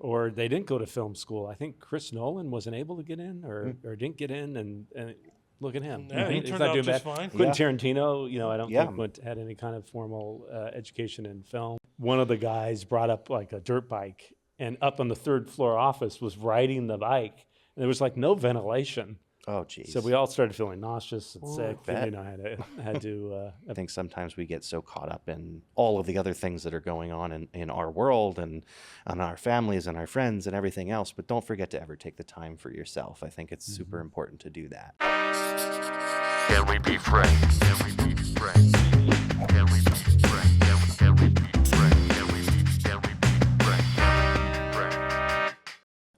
or they didn't go to film school. I think Chris Nolan wasn't able to get in or didn't get in, and look at him. Yeah, he He's turned not out doing just bad. fine. Quentin Tarantino, I don't Yeah. think had any kind of formal education in film. One of the guys brought up like a dirt bike, and up on the third floor office was riding the bike, and there was like no ventilation. Oh, geez. So we all started feeling nauseous and sick. bet. And, had to. I think sometimes we get so caught up in all of the other things that are going on in our world and on our families and our friends and everything else, but don't forget to ever take the time for yourself. I think it's super important to do that. Can we be friends? Can we be friends? Can we be friends? Can we be friends? Can we be friends? Can we be friends?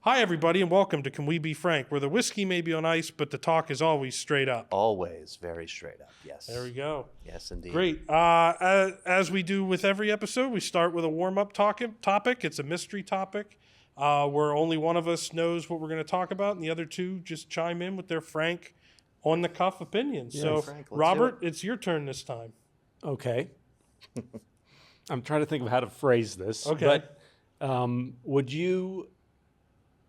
Hi, everybody, and welcome to Can We Be Frank, where the whiskey may be on ice, but the talk is always straight up. Always very straight up. Yes. There we go. Yes, indeed. Great. As we do with every episode, we start with a warm-up topic. It's a mystery topic where only one of us knows what we're going to talk about, and the other two just chime in with their frank, on-the-cuff opinions. So, Frank, let's Robert, do it's your turn this time. Okay. I'm trying to think of how to phrase this. Okay. But would you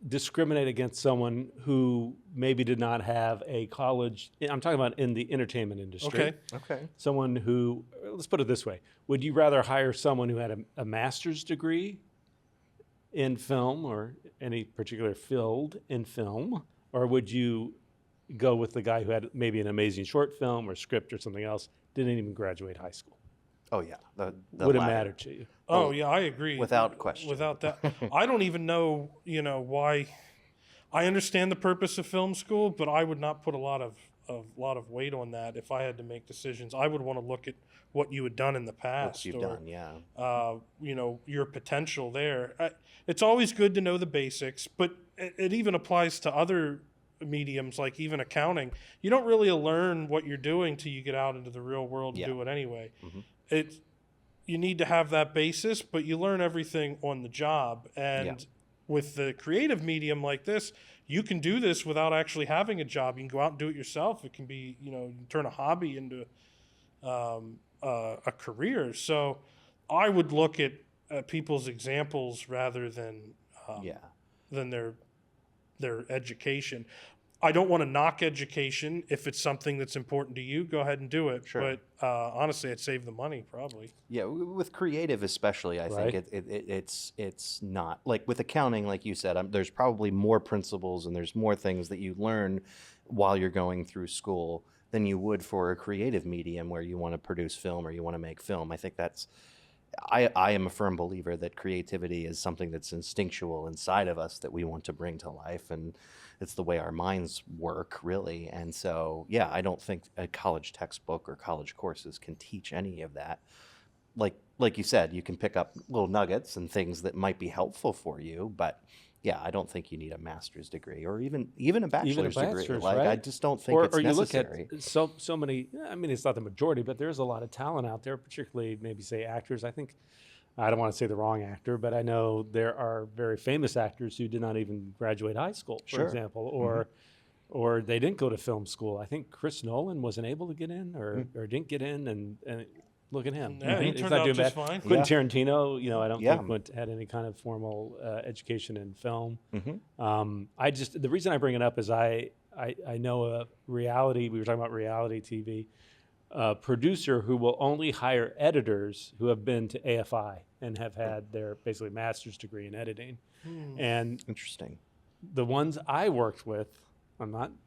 discriminate against someone who maybe did not have a college? I'm talking about in the entertainment industry. Okay. Someone who, let's put it this way. Would you rather hire someone who had a master's degree in film or any particular field in film? Or would you go with the guy who had maybe an amazing short film or script or something else, didn't even graduate high school? Oh, yeah. The Would it latter. matter to you? Oh, yeah, I agree. Without question. Without that. I don't even know, why. I understand the purpose of film school, but I would not put a lot of weight on that if I had to make decisions. I would want to look at what you had done in the past. What you've done, yeah. Your potential there. It's always good to know the basics, but it even applies to other mediums, like even accounting. You don't really learn what you're doing till you get out into the real world and do it anyway. Mm-hmm. You need to have that basis, but you learn everything on the job. And with the creative medium like this, you can do this without actually having a job. You can go out and do it yourself. It can be, you can turn a hobby into a career. So I would look at people's examples rather than their education. I don't want to knock education. If it's something that's important to you, go ahead and do it. Sure. But honestly, I'd save the money probably. Yeah, with creative especially, I think it's not. Like with accounting, like you said, there's probably more principles and there's more things that you learn while you're going through school than you would for a creative medium where you want to produce film or you want to make film. I think I am a firm believer that creativity is something that's instinctual inside of us that we want to bring to life, and it's the way our minds work, really. And so, yeah, I don't think a college textbook or college courses can teach any of that. Like you said, you can pick up little nuggets and things that might be helpful for you, but yeah, I don't think you need a master's degree or even a bachelor's degree. Like, right? I just don't think it's necessary. You look at so many. I mean, it's not the majority, but there's a lot of talent out there, particularly maybe say actors. I think I don't want to say the wrong actor, but I know there are very famous actors who did not even graduate high school, for example, or they didn't go to film school. I think Chris Nolan wasn't able to get in or didn't get in, and look at him. Yeah, he He's turned not out doing just bad. fine. Quentin Tarantino, I don't think had any kind of formal education in film. The reason I bring it up is I know a reality. We were talking about reality TV. Producer who will only hire editors who have been to AFI and have had their basically master's degree in editing. And Interesting. the ones I worked with,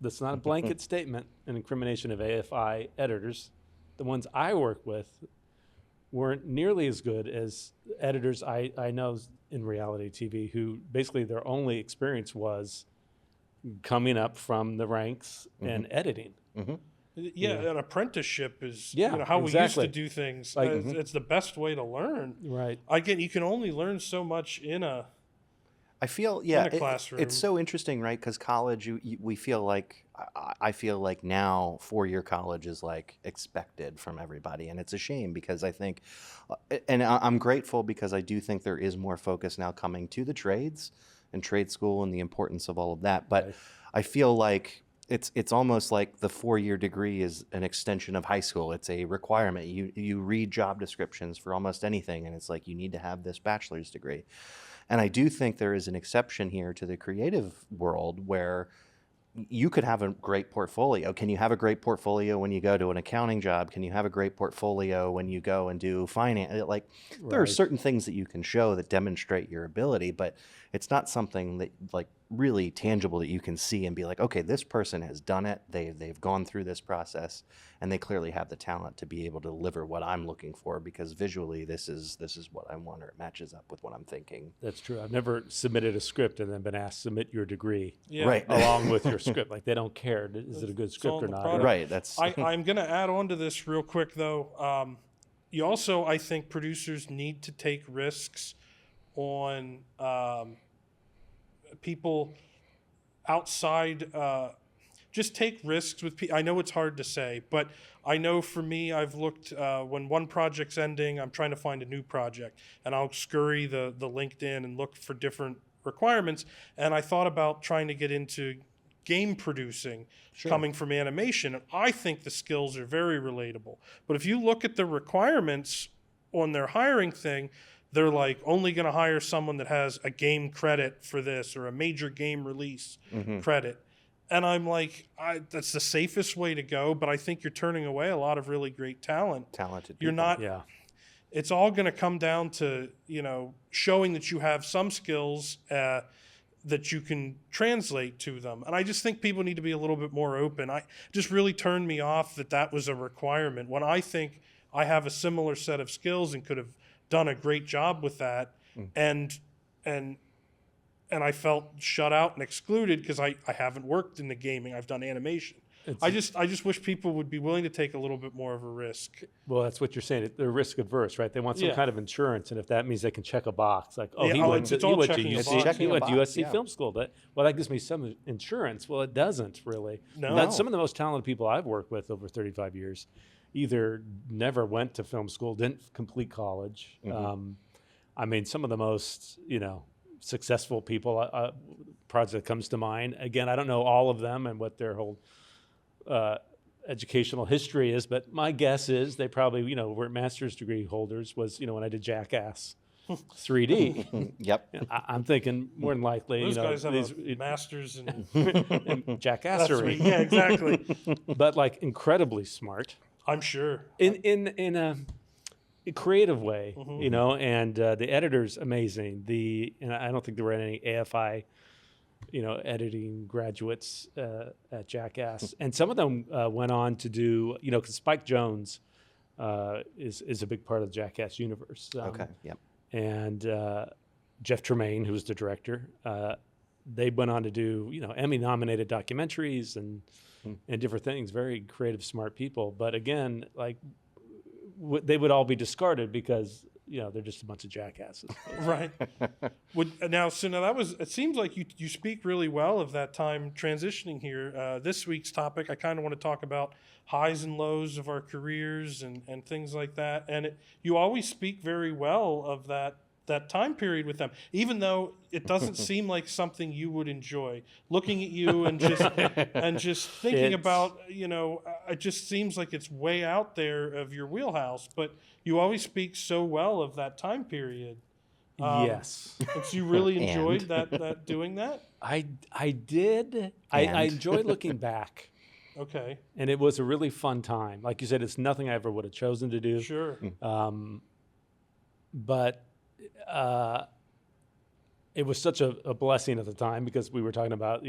that's not a blanket statement, an incrimination of AFI editors. The ones I work with weren't nearly as good as editors I know in reality TV who basically their only experience was coming up from the ranks and editing. Yeah, an apprenticeship is how we used to do things. Like, it's the best way to learn. Right. Again, you can only learn so much in a classroom. It's so interesting, right? Because college, we feel like, I feel like now 4-year college is like expected from everybody. And it's a shame because I think, and I'm grateful because I do think there is more focus now coming to the trades and trade school and the importance of all of that. But I feel like it's almost like the 4-year degree is an extension of high school. It's a requirement. You read job descriptions for almost anything, and it's like you need to have this bachelor's degree. And I do think there is an exception here to the creative world where you could have a great portfolio. Can you have a great portfolio when you go to an accounting job? Can you have a great portfolio when you go and do finance? Like, there are certain things that you can show that demonstrate your ability, but it's not something that, like, really tangible that you can see and be like, okay, this person has done it. They've gone through this process, and they clearly have the talent to be able to deliver what I'm looking for, because visually this is what I want, or it matches up with what I'm thinking. That's true. I've never submitted a script and then been asked to submit your degree Right. along with your script. Like, they don't care. Is it a good script or not? product. Right. That's I'm going to add on to this real quick, though. You also, I think, producers need to take risks on people outside. Just take risks with people. I know it's hard to say, but I know for me, I've looked when one project's ending, I'm trying to find a new project, and I'll scurry the LinkedIn and look for different requirements. And I thought about trying to get into game producing, coming from animation. And I think the skills are very relatable. But if you look at the requirements on their hiring thing, they're like only going to hire someone that has a game credit for this or a major game release credit. And I'm like, that's the safest way to go, but I think you're turning away a lot of really great talent. talented You're people. not. Yeah. It's all going to come down to, showing that you have some skills that you can translate to them. And I just think people need to be a little bit more open. I just really turned me off that was a requirement when I think I have a similar set of skills and could have done a great job with that. And I felt shut out and excluded because I haven't worked in the gaming. I've done animation. I just wish people would be willing to take a little bit more of a risk. Well, that's what you're saying. They're risk adverse, right? They want some kind of insurance, and if that means they can check a box, like, he went to USC Film School. That gives me some insurance. Well, it doesn't really. No. Some of the most talented people I've worked with over 35 years either never went to film school, didn't complete college. I mean, some of the most, successful people, project that comes to mind. Again, I don't know all of them and what their whole educational history is, but my guess is they probably, were master's degree holders. Was, when I did Jackass 3D. Yep. I'm thinking more than likely, Those guys have a master's in jackassery. Yeah, exactly. But like incredibly smart. I'm sure. In a creative way, and the editor's amazing. And I don't think there were any AFI, editing graduates at Jackass, and some of them went on to do, because Spike Jonze is a big part of the Jackass universe. Okay. Yep. And Jeff Tremaine, who was the director, they went on to do, Emmy-nominated documentaries and different things. Very creative, smart people. But again, like, they would all be discarded because they're just a bunch of jackasses. Right. Now it seems like you speak really well of that time transitioning here. This week's topic, I kind of want to talk about highs and lows of our careers and things like that. And you always speak very well of that time period with them, even though it doesn't seem like something you would enjoy. Looking at you and just thinking about, it just seems like it's way out there of your wheelhouse, but you always speak so well of that time period. Yes. And so you really enjoyed that doing that? I did. I enjoyed looking back. Okay. And it was a really fun time. Like you said, it's nothing I ever would have chosen to do. Sure. But it was such a blessing at the time because we were talking about,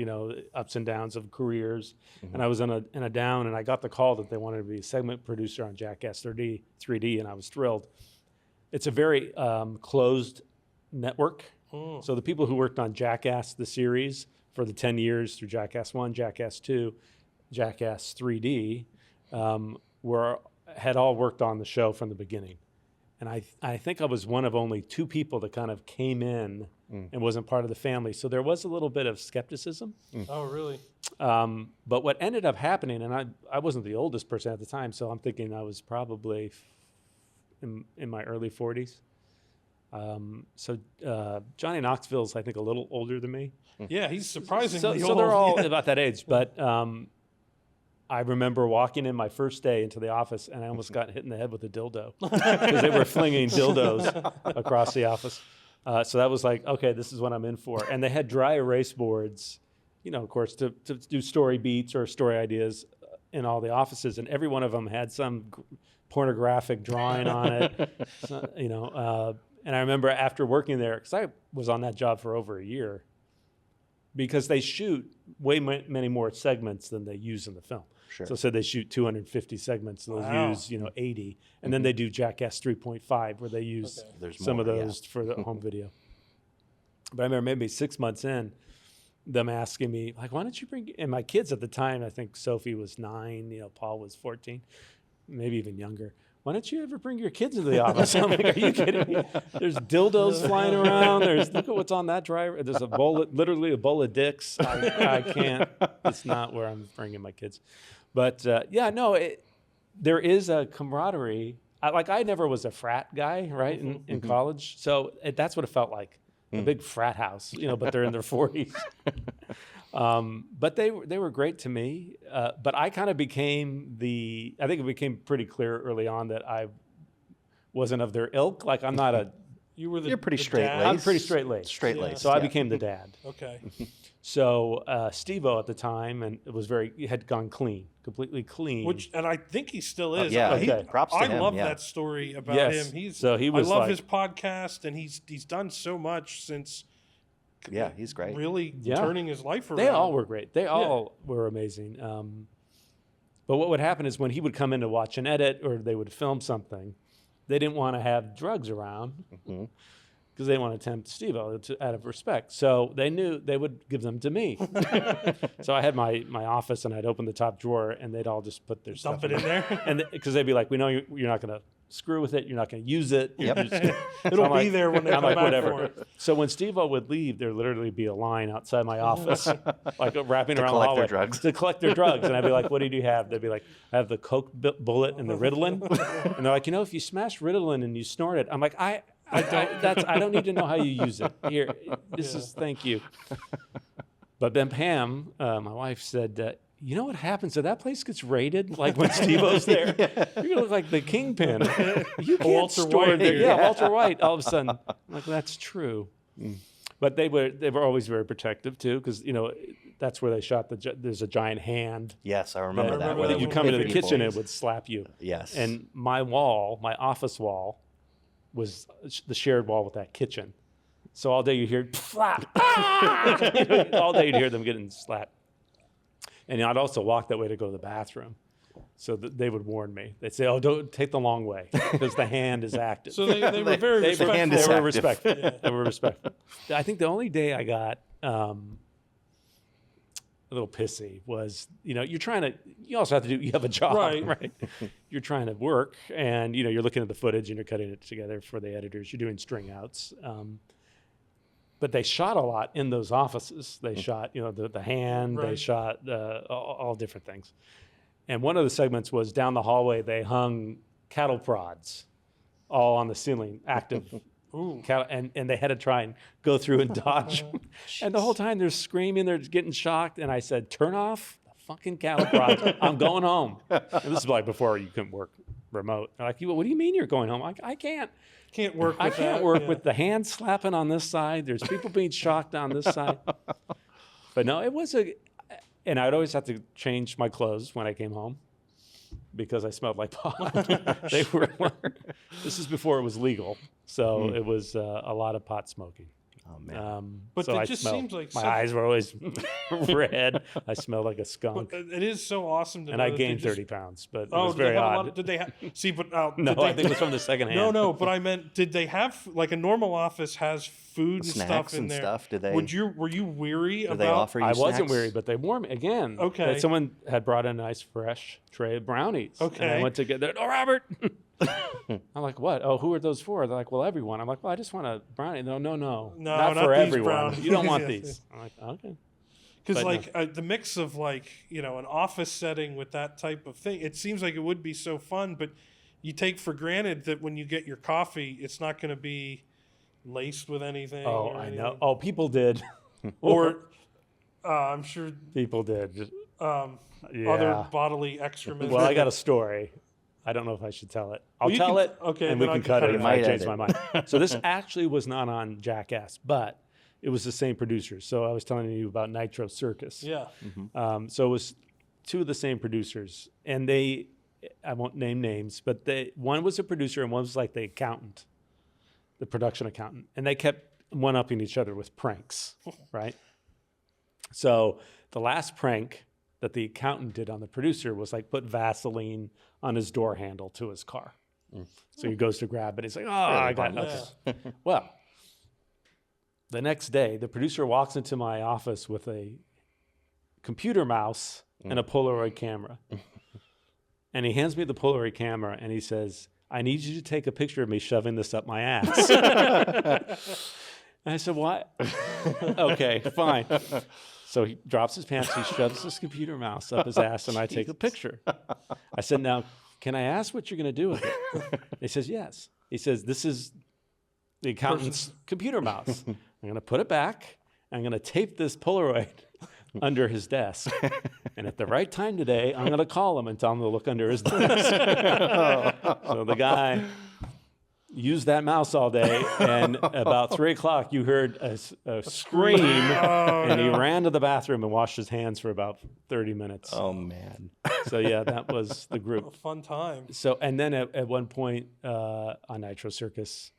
ups and downs of careers. And I was in a down, and I got the call that they wanted to be a segment producer on Jackass 3D, and I was thrilled. It's a very closed network. So the people who worked on Jackass, the series, for the 10 years through Jackass 1, Jackass 2, Jackass 3D, had all worked on the show from the beginning. And I think I was one of only two people that kind of came in and wasn't part of the family. So there was a little bit of skepticism. Oh, really? But what ended up happening, and I wasn't the oldest person at the time, so I'm thinking I was probably in my early 40s. So Johnny Knoxville's, I think, a little older than me. Yeah, he's surprisingly old. So they're all about that age. But I remember walking in my first day into the office, and I almost got hit in the head with a dildo because they were flinging dildos across the office. So that was like, okay, this is what I'm in for. And they had dry erase boards, you know, of course, to do story beats or story ideas in all the offices. And every one of them had some pornographic drawing on it, so, you know. And I remember after working there, because I was on that job for over a year, because they shoot way many more segments than they use in the film. Sure. So they shoot 250 segments, and they'll use, you know, 80. And then they do Jackass 3.5, where they use some of those for the home video. But I remember maybe 6 months in, them asking me, like, why don't you bring, and my kids at the time, I think Sophie was 9, you know, Paul was 14, maybe even younger. Why don't you ever bring your kids into the office? I'm like, are you kidding me? There's dildos flying around. Look at what's on that driver. There's literally a bowl of dicks. I can't. It's not where I'm bringing my kids. But yeah, no, there is a camaraderie. I never was a frat guy, right, in college. So that's what it felt like, a big frat house, you know, but they're in their 40s. But they were great to me. But I kind of became I think it became pretty clear early on that I wasn't of their ilk. Like, I'm not a... You're pretty straight-laced. I'm pretty straight-laced. Straight-laced. So I became the dad. Okay. So Steve-O at the time, and it was had gone clean, completely clean. And I think he still is. Props to him. I love that story about him. He was I love his podcast, and he's done so much since. Yeah, he's great. Really turning his life around. They all were great. They all were amazing. But what would happen is when he would come in to watch an edit or they would film something, they didn't want to have drugs around because they didn't want to tempt Steve-O out of respect. So they knew they would give them to me. So I had my office, and I'd open the top drawer, and they'd all just put their stuff in there. And because they'd be like, we know you're not going to screw with it. You're not going to use it. It'll be there when they come back whatever. for it. So when Steve-O would leave, there'd literally be a line outside my office, like wrapping around the hallway to collect their drugs. And I'd be like, what do you have? They'd be like, I have the Coke bullet and the Ritalin. And they're like, you know, if you smash Ritalin and you snort it, I'm like, I don't need to know how you use it. Here, thank you. But then Pam, my wife, said, you know what happens? So that place gets raided, like when Steve-O's there. You're gonna look like the kingpin. You can't Walter White. Walter White. All of a sudden, I'm like, that's true. But they were always very protective too, because you know that's where they shot there's a giant hand. Yes, I remember that. Where you come into the kitchen, it would slap you. Yes. And my office wall, was the shared wall with that kitchen. So all day you hear flap. All day you'd hear them getting slapped. And I'd also walk that way to go to the bathroom. So they would warn me. They'd say, oh, don't take the long way because the hand is active. So they were very respectful. They were respectful. They were respectful. I think the only day I got a little pissy was, you know, you also have to you have a job, right? You're trying to work, and, you know, you're looking at the footage and you're cutting it together for the editors. You're doing string outs. But they shot a lot in those offices. They shot, you know, the hand. They shot all different things. And one of the segments was down the hallway. They hung cattle prods all on the ceiling, active cattle, and they had to try and go through and dodge. And the whole time they're screaming, they're getting shocked. And I said, "Turn off the fucking cattle prods. I'm going home." And this is like before you couldn't work remote. They're like, "What do you mean you're going home?" I'm like, I can't. I can't work with the hand slapping on this side. There's people being shocked on this side. But no, it was and I'd always have to change my clothes when I came home because I smelled like pot. This is before it was legal. So it was a lot of pot smoking. Oh, man. But so it just seems like my eyes were always red. I smelled like a skunk. But it is so awesome to know. And I gained 30 pounds, but it was did very they have odd. Did they have? See, but no, I think it was from the second hand. No, but I meant, did they have, like, a normal office has food and snacks stuff in and there? Stuff? Did they? Were you weary did about? They offer you I snacks? wasn't weary, but they warned me again. Okay. That someone had brought in a nice fresh tray of brownies. Okay. And I went to get that. Oh, Robert. I'm like, what? Oh, who are those for? They're like, well, everyone. I'm like, well, I just want a brownie. No, not for these everyone. brownies. You don't want these. I'm like, okay. Because like the mix of, like, you know, an office setting with that type of thing, it seems like it would be so fun, but you take for granted that when you get your coffee, it's not going to be laced with anything. Oh, I know. Oh, people did. Or I'm sure people did. other bodily excrement. Well, I got a story. I don't know if I should tell it. I'll Well, you tell can- it, okay, and we then I can can cut cut it it if out. I You might change my edit. mind. So this actually was not on Jackass, but it was the same producers. So I was telling you about Nitro Circus. Yeah. So it was two of the same producers, and I won't name names, but one was a producer and one was like the accountant, the production accountant, and they kept one-upping each other with pranks, right? So the last prank that the accountant did on the producer was like put Vaseline on his door handle to his car. So he goes to grab it. He's like, "Oh, I got harmless. okay." Well, the next day, the producer walks into my office with a computer mouse and a Polaroid camera. And he hands me the Polaroid camera and he says, "I need you to take a picture of me shoving this up my ass." And I said, "What?" "Okay, fine." So he drops his pants, he shoves his computer mouse up his ass, and I take a picture. I said, "Now, can I ask what you're going to do with it?" He says, "Yes." He says, "This is the accountant's computer mouse. I'm going to put it back. I'm going to tape this Polaroid under his desk. And at the right time today, I'm going to call him and tell him to look under his desk." So the guy used that mouse all day, and about 3 o'clock, you heard a scream, and he ran to the bathroom and washed his hands for about 30 minutes. Oh man. So yeah, that was the group. Fun time. So, and then at one point on Nitro Circus,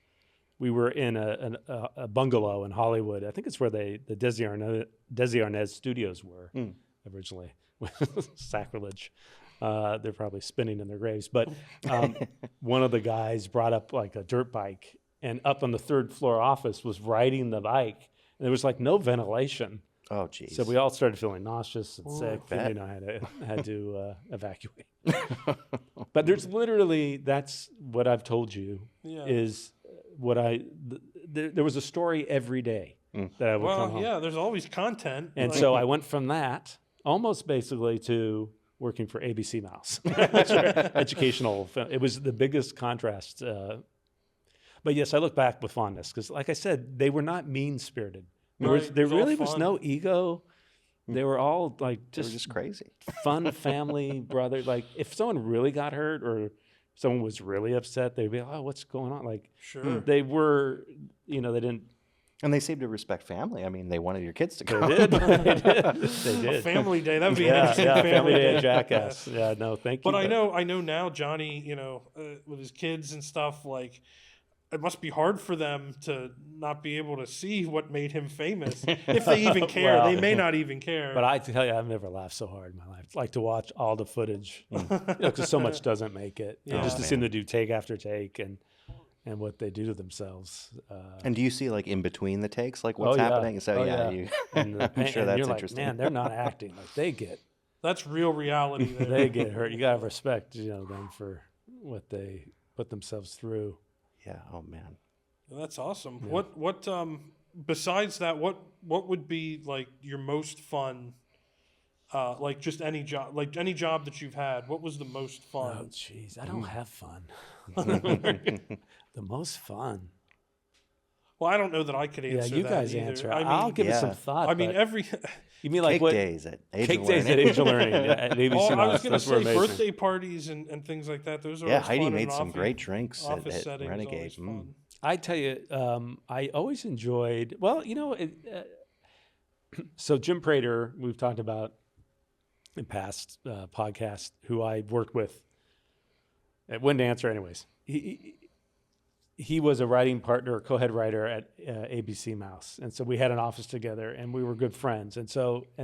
we were in a bungalow in Hollywood. I think it's where the Desi Arnaz studios were originally. Sacrilege. They're probably spinning in their graves. But one of the guys brought up like a dirt bike, and up on the 3rd floor office was riding the bike. And there was like no ventilation. Oh geez. So we all started feeling nauseous and sick. bet. And, had to evacuate. But there's literally, that's what I've told you, Yeah. is what there was a story every day that I would come Well, home. yeah, there's always content. And like- so I went from that almost basically to working for ABC Mouse, educational film. It was the biggest contrast. But yes, I look back with fondness because, like I said, they were not mean-spirited. There Right, it was all really was fun. no ego. They were all like They were just crazy. fun family brother. Like if someone really got hurt or someone was really upset, they'd be like, "Oh, what's going on?" Like Sure. they were, they didn't. And they seemed to respect family. I mean, they wanted your kids to go. They did. They A did. family day. That would be an Yeah, interesting yeah, family day day. at Jackass. Yeah, no, thank you. But I know now Johnny, with his kids and stuff, like it must be hard for them to not be able to see what made him famous. If they even care. Well, they may not even care. But I tell you, I've never laughed so hard in my life. Like to watch all the footage, because so much doesn't make it. And Yeah. just to see them do take after take and what they do to themselves. And do you see like in between the takes, like what's Oh, yeah. happening? So Oh, yeah, yeah. you, And the I'm pain- sure and that's you're like, interesting. man, they're not acting. Like they get That's real reality there. they get hurt. You gotta respect, them for what they put themselves through. Yeah. Oh man. That's awesome. What besides that, what would be like your most fun, like just any job that you've had? What was the most Oh, fun? jeez, I don't have fun. The most fun. Well, I don't know that I could Yeah, answer you that guys either. answer. I mean, I'll give it some yeah. thought. I mean, but every. you mean like Cake what? days at Age Cake of days at Learning. Age of Learning at ABC Oh, I Mouse. was going to Those were say amazing. birthday parties and things like that. Those are Yeah, always Heidi fun in made an some office- great drinks office at setting is Renegade. always fun. I tell you, I always enjoyed. Well, so Jim Prater, we've talked about in past podcasts, who I worked with at Wind Dancer. Anyways, he was a writing partner, co-head writer at ABC Mouse, and so we had an office together, and we were good friends. And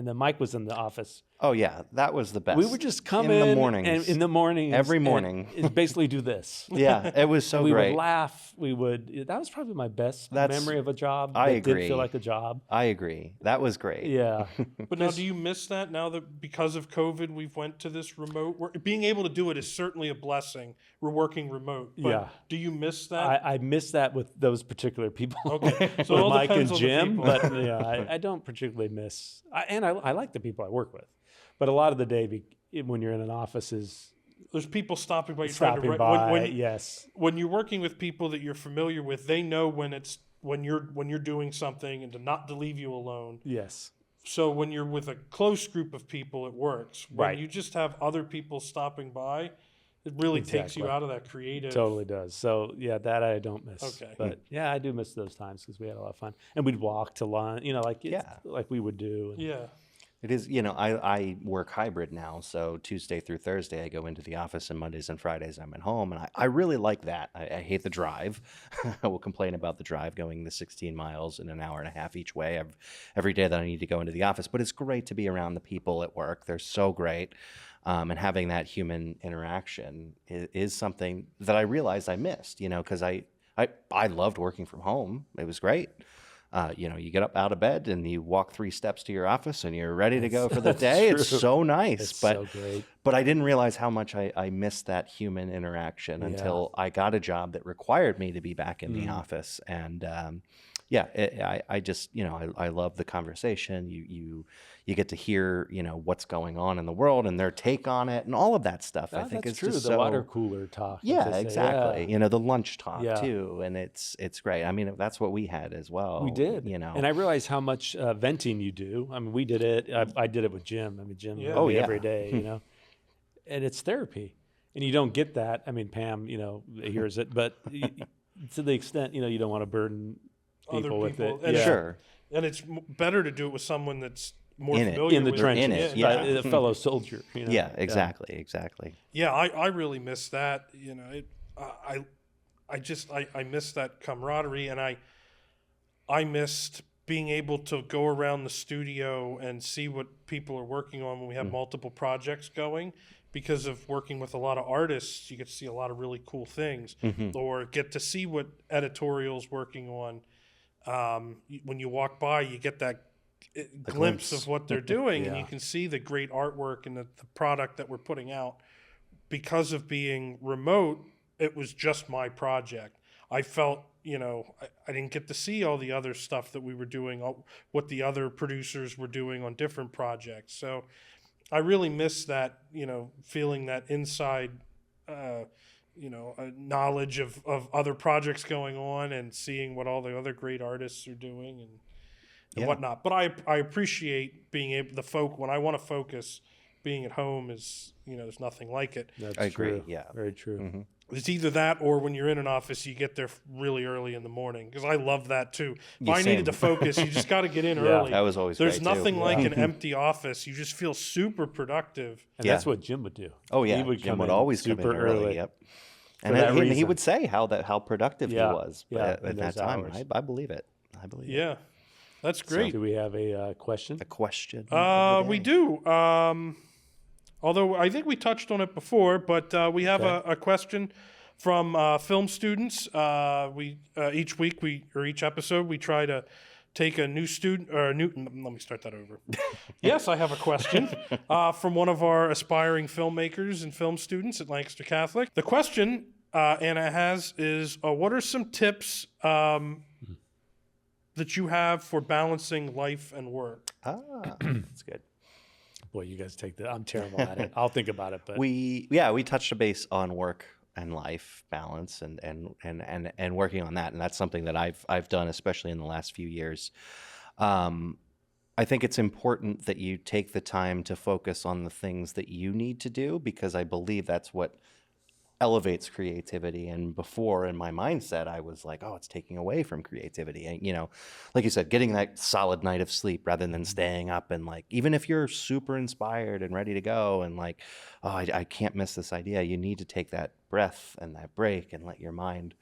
then Mike was in the office. Oh yeah, that was the best. We would just come in in the mornings. and in the mornings, Every and morning. basically do this. Yeah, it was so we great. would laugh. That was probably my best That's- memory of a job. I that agree. did feel like a job. I agree. That was great. Yeah. But now, do you miss that now that because of COVID we've went to this remote work? Being able to do it is certainly a blessing. We're working remote. But Yeah. do you miss that? I miss that with those particular people. Okay. So it with all Mike and depends on the Jim. people. But yeah, I don't particularly miss. I like the people I work with. But a lot of the day when you're in an office is There's people stopping by. You're trying to stopping write- by. when Yes. when you're working with people that you're familiar with, they know when you're doing something and to leave you alone. Yes. So when you're with a close group of people, it works. When Right. you just have other people stopping by, It really takes you Exactly. out of that creative. Totally does. So yeah, that I don't miss. Okay. But yeah, I do miss those times because we had a lot of fun, and we'd walk to lunch. You know, like Yeah. like we would do. And Yeah. It is, you know, I work hybrid now, so Tuesday through Thursday I go into the office, and Mondays and Fridays I'm at home, and I really like that. I hate the drive. I will complain about the drive going the 16 miles in an hour and a half each way every day that I need to go into the office, but it's great to be around the people at work. They're so great. And having that human interaction is something that I realized I missed, you know, because I loved working from home. It was great. You know, you get up out of bed and you walk 3 steps to your office and you're ready to go for the day. It's true. so nice. It's but so great. but I didn't realize how much I missed that human interaction until I got a job that required me to be back in the office. And I just, you know, I love the conversation. You get to hear, you know, what's going on in the world and their take on it and all of that stuff. I think that's it's true. just The so, water cooler talk. as yeah, they say. exactly. Yeah. You know, the lunch talk Yeah. too, and it's great. I mean, that's what we had as well. We did, you know, and I realized how much venting you do. I mean, we did it. I did it with Jim. I mean, Jim, Yeah. Oh, yeah. every day, you know, and it's therapy. And you don't get that. I mean, Pam, you know, hears it, but to the extent, you know, you don't want to burden Other people with people. it. And Yeah. sure. And it's better to do it with someone that's more In it. familiar In the with trenches, in it, by yeah. a fellow soldier. You know? Yeah, exactly. Yeah, I really miss that. You know, I miss that camaraderie, and I missed being able to go around the studio and see what people are working on when we have multiple projects going. Because of working with a lot of artists, you get to see a lot of really cool things, or get to see what editorial's working on. When you walk by, you get that glimpse of what they're doing, and Yeah. you can see the great artwork and the product that we're putting out. Because of being remote, it was just my project. I felt, you know, I didn't get to see all the other stuff that we were doing, what the other producers were doing on different projects. So I really miss that, you know, feeling that inside, knowledge of other projects going on and seeing what all the other great artists are doing and whatnot. But I appreciate being able when I want to focus, being at home is, you know, there's nothing like it. That's I agree, true. yeah. Very true. It's either that or when you're in an office, you get there really early in the morning, because I love that too. If I needed to focus, you just got to get in early. That was always There's great, too. nothing like an empty office. You just feel super productive. And Yeah. that's what Jim would do. Oh yeah, He would Jim come would in always come in super early. Yep. And that he reason. would say how productive Yeah, he was yeah, at in that those time. hours. I believe it. I believe it. Yeah, that's great. Do we have a question? A question. We do. Although I think we touched on it before, but we have a question from film students. Each week each episode we try to take a new student or a new. Let me start that over. Yes, I have a question from one of our aspiring filmmakers and film students at Lancaster Catholic. The question Anna has is, what are some tips that you have for balancing life and work? That's good. Boy, you guys take that. I'm terrible at it. I'll think about it. But We touched a base on work and life balance and working on that, and that's something that I've done, especially in the last few years. I think it's important that you take the time to focus on the things that you need to do, because I believe that's what elevates creativity. And before, in my mindset, I was like, oh, it's taking away from creativity. And, you know, like you said, getting that solid night of sleep rather than staying up and, like, even if you're super inspired and ready to go and like, oh, I can't miss this idea, you need to take that breath and that break and let your mind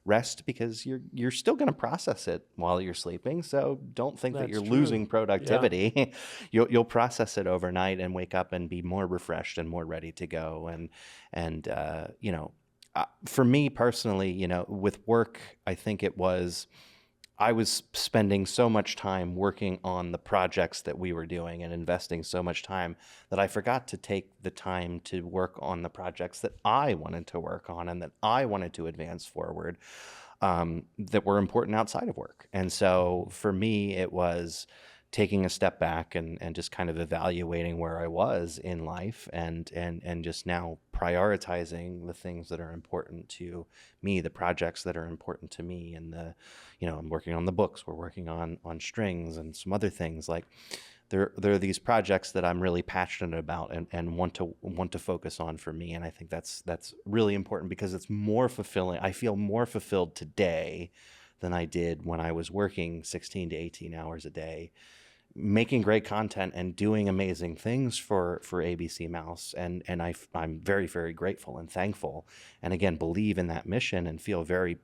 rest, because you're still going to process it while you're sleeping. So don't think that That's you're true. losing productivity. You'll process it overnight and wake up and be more refreshed and more ready to go. And you know, for me personally, you know, with work, I think I was spending so much time working on the projects that we were doing and investing so much time that I forgot to take the time to work on the projects that I wanted to work on and that I wanted to advance forward, that were important outside of work. And so for me, it was taking a step back and just kind of evaluating where I was in life and just now prioritizing the things that are important to me, the projects that are important to me. And I'm working on the books, we're working on strings and some other things. Like there are these projects that I'm really passionate about and want to focus on for me. And I think that's really important because it's more fulfilling. I feel more fulfilled today than I did when I was working 16 to 18 hours a day, making great content and doing amazing things for ABC Mouse. And I'm very, very grateful and thankful. And again, believe in that mission and feel very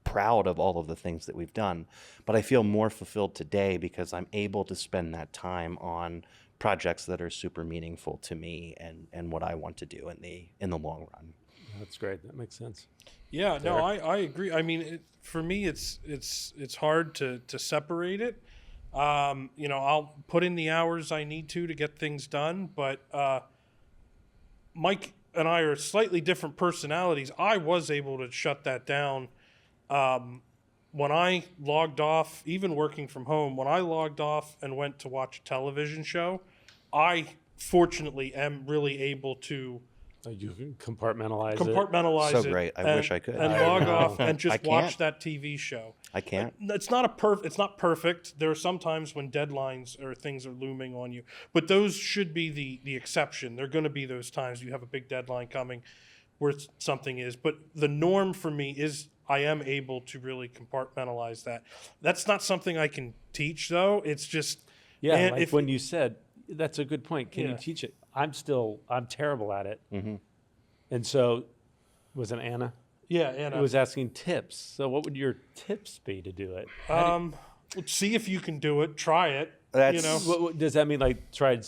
proud of all of the things that we've done. But I feel more fulfilled today because I'm able to spend that time on projects that are super meaningful to me and what I want to do in the long run. That's great. That makes sense. Yeah, no, I agree. I mean, for me, it's hard to separate it. I'll put in the hours I need to get things done, but Mike and I are slightly different personalities. I was able to shut that down when I logged off, even working from home. When I logged off and went to watch a television show, I fortunately am really able to you can compartmentalize it. So great. I wish I could. And log off and just watch that TV show. I can't. It's not perfect. There are some times when deadlines or things are looming on you, but those should be the exception. There are going to be those times you have a big deadline coming where something is, but the norm for me is I am able to really compartmentalize that. That's not something I can teach, though. It's just when you said that's a good point. Can you teach it? I'm terrible at it. Mm-hmm. And so, was it Anna? Yeah, Anna. Who was asking tips. So what would your tips be to do it? See if you can do it. Try it. What does that mean? Like try?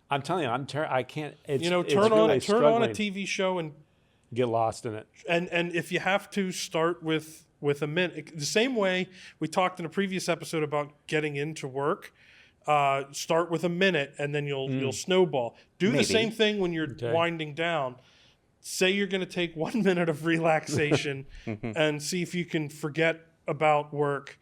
I'm telling you, I can't. Turn on a TV show and get lost in it. And if you have to, start with a minute. The same way we talked in a previous episode about getting into work. Start with a minute, and then you'll snowball. Do the same thing when you're winding down. Say you're going to take 1 minute of relaxation and see if you can forget about work,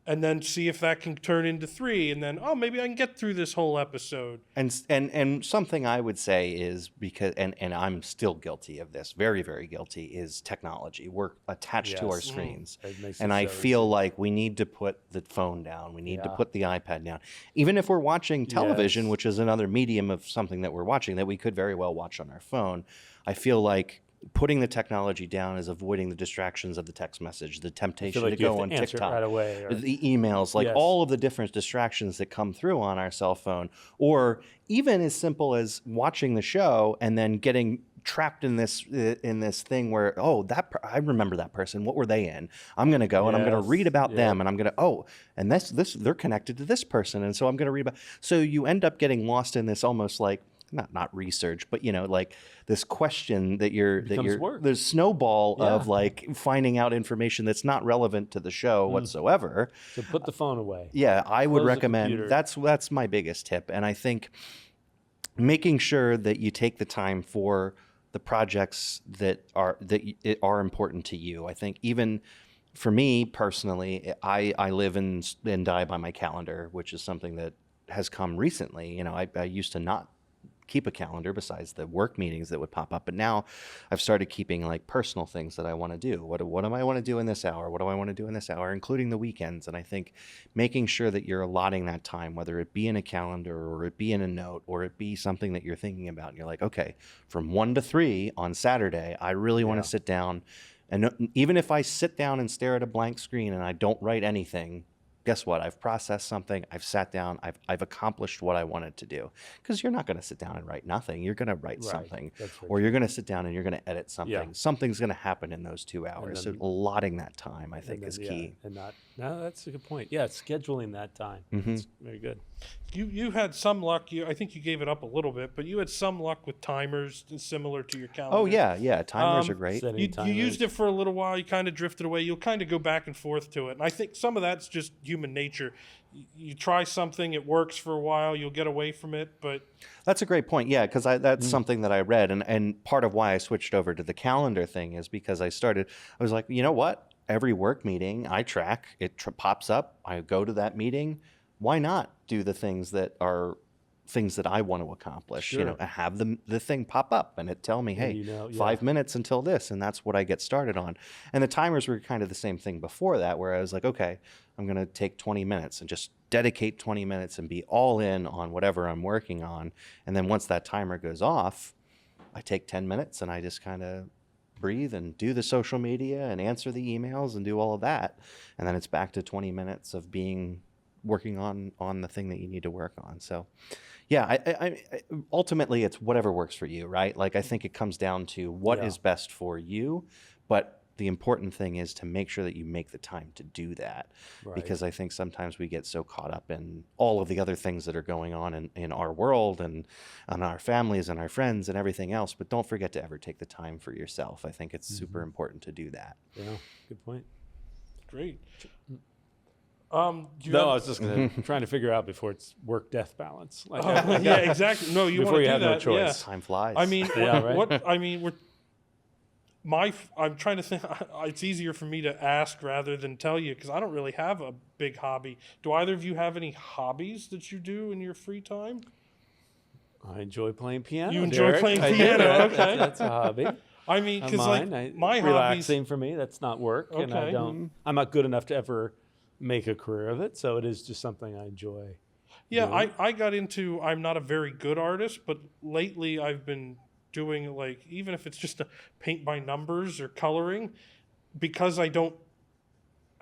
and then see if that can turn into 3, and then maybe I can get through this whole episode. And something I would say is because and I'm still guilty of this, very, very guilty, is technology. We're attached to our screens. And I feel like we need to put the phone down. We need to put the iPad down. Even if we're watching television, which is another medium of something that we're watching that we could very well watch on our phone, I feel like putting the technology down is avoiding the distractions of the text message, the temptation to go on TikTok, right away, the emails, all of the different distractions that come through on our cell phone, or even as simple as watching the show and then getting trapped in this thing where I remember that person. What were they in? I'm going to go and I'm going to read about them, and I'm going to and this they're connected to this person, and so I'm going to read about. So you end up getting lost in this almost like. Not research, but like this question there's snowball of like finding out information that's not relevant to the show whatsoever. So put the phone away. Yeah, I would recommend that's my biggest tip. And I think making sure that you take the time for the projects that are important to you. I think even for me personally, I live and die by my calendar, which is something that has come recently. I used to not keep a calendar besides the work meetings that would pop up. But now I've started keeping like personal things that I want to do. What do I want to do in this hour? What do I want to do in this hour, including the weekends? And I think making sure that you're allotting that time, whether it be in a calendar or it be in a note or it be something that you're thinking about. And you're like, okay, from 1 to 3 on Saturday, I really want to sit down. And even if I sit down and stare at a blank screen and I don't write anything, guess what? I've processed something. I've sat down. I've accomplished what I wanted to do. Because you're not going to sit down and write nothing. You're going to write something. Or you're going to sit down and you're going to edit something. Yeah. Something's going to happen in those 2 hours. So allotting that time, I think, is key. That's a good point. Yeah, scheduling that time. That's very good. You had some luck. I think you gave it up a little bit, but you had some luck with timers similar to your calendar. Oh, yeah. Timers are great. You used it for a little while. You kind of drifted away. You'll kind of go back and forth to it. And I think some of that's just human nature. You try something, it works for a while, you'll get away from it, but... That's a great point, yeah, because that's something that I read. And part of why I switched over to the calendar thing is because I was like, you know what? Every work meeting I track, it pops up, I go to that meeting. Why not do the things that are things that I want to accomplish. You Sure. know, I have the thing pop up and it tell me, hey, you know, 5 minutes until this, and that's what I get started on. And the timers were kind of the same thing before that, where I was like, okay, I'm going to take 20 minutes and just dedicate 20 minutes and be all in on whatever I'm working on. And then once that timer goes off, I take 10 minutes and I just kind of breathe and do the social media and answer the emails and do all of that. And then it's back to 20 minutes of working on the thing that you need to work on. So yeah, I ultimately it's whatever works for you, right? Like, I think it comes down to what is best for you, but the important thing is to make sure that you make the time to do that. Right. Because I think sometimes we get so caught up in all of the other things that are going on in our world and on our families and our friends and everything else, but don't forget to ever take the time for yourself. I think it's super important to do that. Yeah, good point. Great. I was just trying to figure out before it's work-death balance. Like, yeah, exactly. No, you Before want you to do have no that. choice. Yeah. Time flies. I mean, Yeah, right. I'm trying to think. It's easier for me to ask rather than tell you because I don't really have a big hobby. Do either of you have any hobbies that you do in your free time? I enjoy playing piano. You enjoy Derek. playing I do. piano, That's- okay. That's a hobby. I mean, Of because like mine. my hobbies. Relaxing for me. That's not work, and I Okay. don't. I'm not good enough to ever make a career of it. So it is just something I enjoy. Yeah, doing. I got into. I'm not a very good artist, but lately I've been doing like even if it's just a paint by numbers or coloring, because I don't.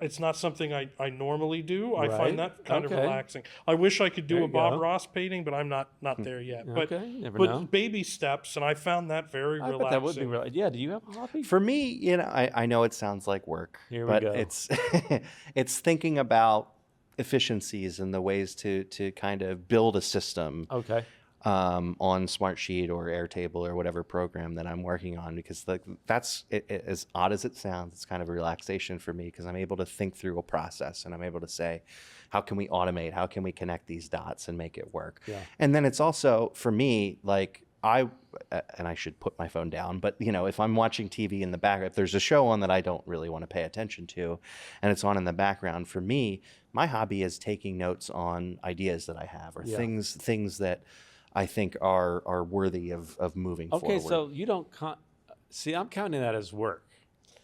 It's not something I normally do. I Right. find that kind of Okay. relaxing. I wish I could do There a you Bob go. Ross painting, but I'm not there yet. But Okay, never but know. baby steps, and I found that very I relaxing. bet that would be really. Yeah. Do you have a hobby? For me, you know, I know it sounds like work, Here we but go. it's it's thinking about efficiencies and the ways to kind of build a system Okay. on Smartsheet or Airtable or whatever program that I'm working on, because that's as odd as it sounds, it's kind of a relaxation for me because I'm able to think through a process and I'm able to say, how can we automate? How can we connect these dots and make it work? Yeah. And then it's also for me, like and I should put my phone down, but you know, if I'm watching TV in the background, if there's a show on that I don't really want to pay attention to and it's on in the background, for me, my hobby is taking notes on ideas that I have or Yeah. things that I think are worthy of moving forward. Okay. So you don't see. I'm counting that as work.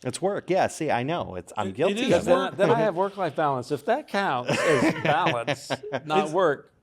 It's work. Yeah. See, I know I'm It guilty is Because of it. work. then I have work-life balance. If that counts as balance, not work.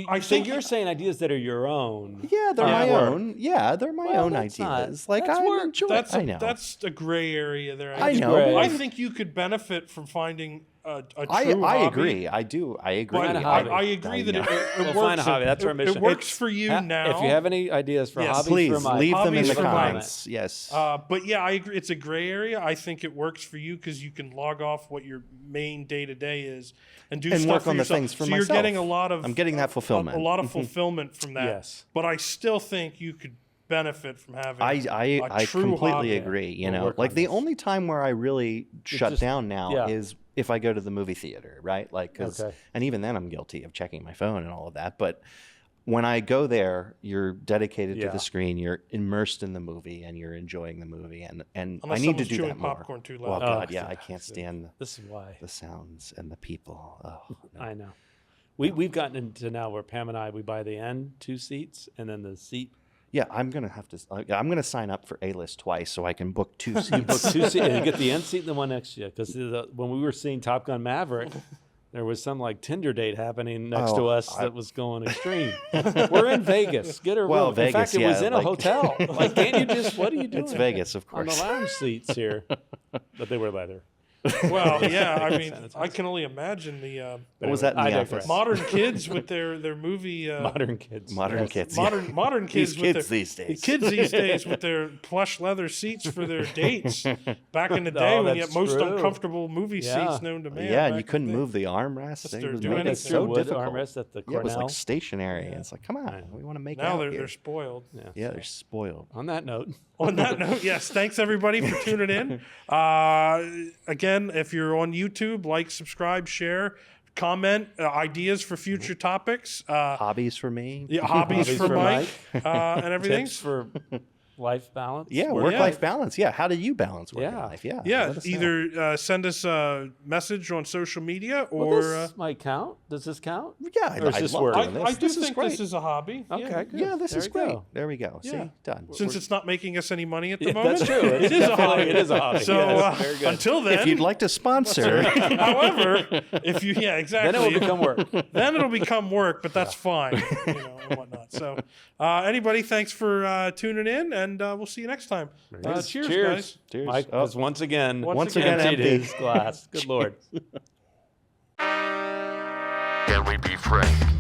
I So think- you're saying ideas that are your own. Yeah, they're Yeah. my Work. own. Yeah, they're my Well, own that's not- ideas. Like that's I work. enjoy. That's I know. that's a gray area there. I know. gray. but I think you could benefit from finding a true I hobby. agree. I do. I agree. Find a I, hobby. I agree that know. it We'll works. find a hobby. That's our mission. It works for you now. If you have any ideas for Yes. hobbies Please for Mike, leave them in Hobbies the for Mike. comments. Yes. But yeah, I agree. It's a gray area. I think it works for you because you can log off what your main day to day is and do And stuff work for on the yourself. things for so myself. you're getting a lot of. I'm getting that fulfillment. A lot of fulfillment from that. Yes. But I still think you could benefit from having. I true completely hobby. agree. You We'll know, work like on the this. only time where I really shut just- down now yeah. is if I go to the movie theater, right? Like, 'cause- Okay. and even then I'm guilty of checking my phone and all of that. But when I go there, you're dedicated to Yeah. the screen, you're immersed in the movie, and you're enjoying the movie. And Unless I need to someone's do chewing that more. popcorn too Oh loud. God, Oh, yeah, I can't stand This is why. the sounds and the people. Oh, no. I know. We've gotten into now where Pam and I, we buy the end 2 seats and then the seat. Yeah, I'm gonna have to. I'm gonna sign up for A-list twice so I can book 2 You seats. book 2 seats and you get the end seat and the one next to you. Because when we were seeing Top Gun Maverick, there was some like Tinder date happening next to us that was going extreme. We're in Vegas. Get a room. Well, in fact, Vegas, it was yeah, in a like- hotel. Like, can't you just? What are you doing? It's Vegas, of On the course. lounge seats here, but they were leather. Well, yeah. I mean, Sanitizer. I can only imagine the What was that in I the digress. office? modern kids with their movie. Modern kids. Modern Yes. kids. Modern kids. These with kids their, these days. The kids these days with their plush leather seats for their dates. Back in the day, Oh, when you that's had most true. uncomfortable movie Yeah. seats known to man. Yeah, and back you couldn't in the day. move the armrest. Just They they're was doing making it anything. so wood difficult. armrest at the Yeah, it was Cornell. like stationary. Yeah. And it's like, come on, I know. we want to make Now out they're here. spoiled. Yeah, they're spoiled. On that note, On that note, yes, thanks everybody for tuning in. Again, if you're on YouTube, like, subscribe, share, comment, ideas for future topics, Hobbies for me. hobbies Hobbies for for Mike, and everything. tips for life balance. Yeah, work-life balance. Yeah, how do you balance work and life? Yeah, Yeah, let us know. either send us a message on social media Well, or. this might count. Does this count? Yeah, Or is I this love work? doing this. I do This is think great. this is a hobby. Okay, Yeah. good. Yeah, this There is we great. go. There we go. Yeah. See, done. Since it's not making us any money at the Yeah, moment, that's true. it is a hobby. It is a hobby. So Yes, very good. until then, If you'd like to sponsor, however, if you exactly, Then it will become work. then it'll become work, but that's fine, and whatnot. So, anybody, thanks for tuning in, and we'll see you next time. Cheers, guys. Cheers. Mike Oh. has once again again emptied emptied. his glass. Good Lord. Can we be frank?